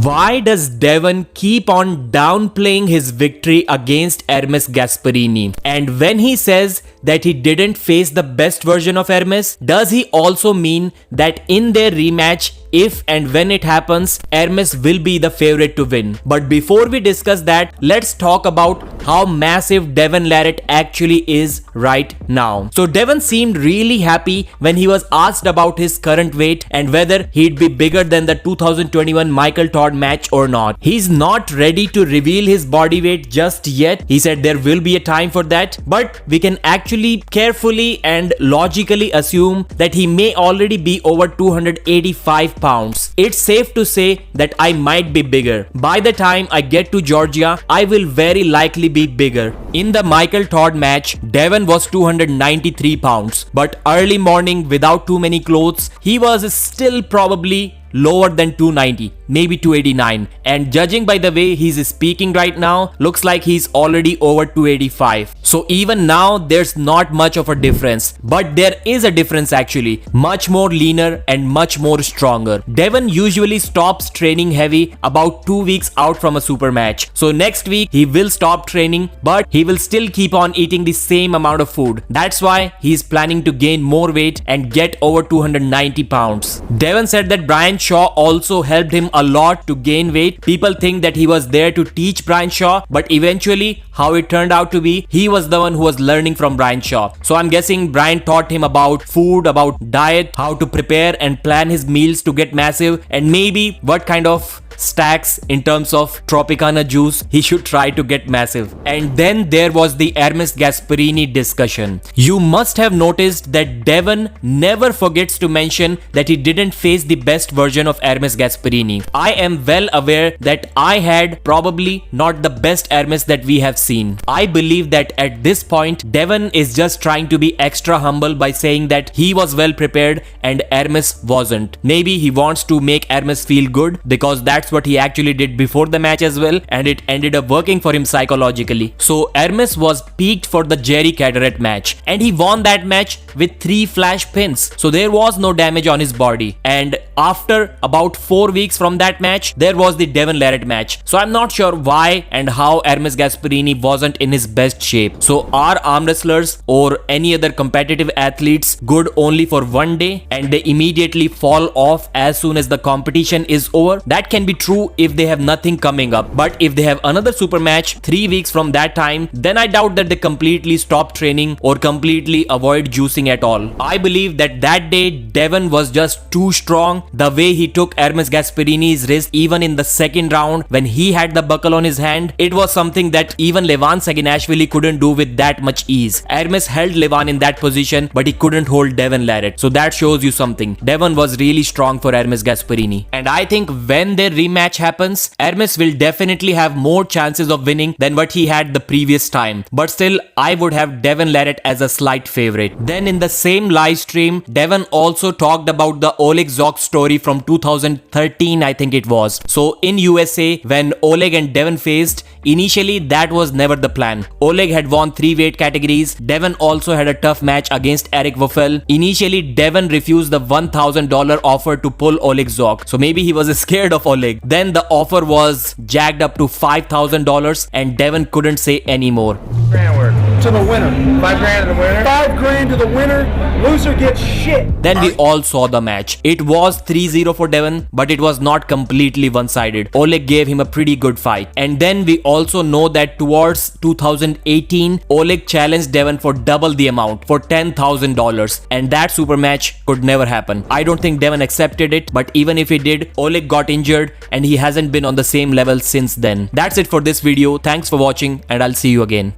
Why does Devon keep on downplaying his victory against Aris Gasparini? And when he says that he didn't face the best version of Ermes, does he also mean that in their rematch, if and when it happens, Ermes will be the favorite to win? But before we discuss that, let's talk about how massive Devon Larratt actually is right now. So Devon seemed really happy when he was asked about his current weight and whether he'd be bigger than the 2021 Michael Todd match or not. He's not ready to reveal his body weight just yet. He said there will be a time for that, but we can actually carefully and logically assume that he may already be over 285 pounds. It's safe to say that I might be bigger. By the time I get to Georgia, I will very likely be bigger. In the Michael Todd match, Devon was 293 pounds, but early morning without too many clothes, he was still probably lower than 290, maybe 289, and judging by the way he's speaking right now, looks like he's already over 285. So even now there's not much of a difference, but there is a difference actually, much more leaner and much more stronger. Devon usually stops training heavy about 2 weeks out from a super match, so next week he will stop training, but he will still keep on eating the same amount of food. That's why he's planning to gain more weight and get over 290 pounds. Devon said that Brian Shaw also helped him a lot to gain weight. People think that he was there to teach Brian Shaw, but eventually how it turned out to be, he was the one who was learning from Brian Shaw. So I'm guessing Brian taught him about food, about diet, how to prepare and plan his meals to get massive, and maybe what kind of stacks in terms of Tropicana juice he should try to get massive. And then there was the Aris Gasparini discussion. You must have noticed that Devon never forgets to mention that he didn't face the best version of Aris Gasparini. I am well aware that I had probably not the best Ermes that we have seen. I believe that at this point Devon is just trying to be extra humble by saying that he was well prepared and Ermes wasn't. Maybe he wants to make Ermes feel good because that's what he actually did before the match as well, and it ended up working for him psychologically. So Ermes was peaked for the Jerry Caderet match and he won that match with 3 flash pins, so there was no damage on his body. And after about 4 weeks from that match, there was the Devon Larratt match. So I'm not sure why and how Aris Gasparini wasn't in his best shape. So are arm wrestlers or any other competitive athletes good only for one day and they immediately fall off as soon as the competition is over? That can be true if they have nothing coming up, but if they have another super match 3 weeks from that time, then I doubt that they completely stop training or completely avoid juicing at all. I believe that that day Devon was just too strong. The way he took Aris Gasparini's wrist even in the second round when he had the buckle on his hand, it was something that even Levan Saginashvili couldn't do with that much ease. Ermes held Levan in that position, but he couldn't hold Devon Larratt. So that shows you something. Devon was really strong for Aris Gasparini, and I think when their rematch happens, Ermes will definitely have more chances of winning than what he had the previous time. But still, I would have Devon Larratt as a slight favorite. Then in the same live stream, Devon also talked about the Oleg Z story from 2013, I think it was. So in USA, when Oleg and Devon faced, initially that was never the plan. Oleg had won 3 weight categories. Devon also had a tough match against Eric Wuffel. Initially, Devon refused the $1,000 offer to pull Oleg Z. So maybe he was scared of Oleg. Then the offer was jacked up to $5,000 and Devon couldn't say anymore. To the winner. $5,000 to the winner. $5,000 to the winner. Loser gets shit. Then we all saw the match. It was 3-0 for Devon, but it was not completely one-sided. Oleg gave him a pretty good fight. And then we also know that towards 2018, Oleg challenged Devon for double the amount, for $10,000. And that super match could never happen. I don't think Devon accepted it, but even if he did, Oleg got injured and he hasn't been on the same level since then. That's it for this video. Thanks for watching and I'll see you again.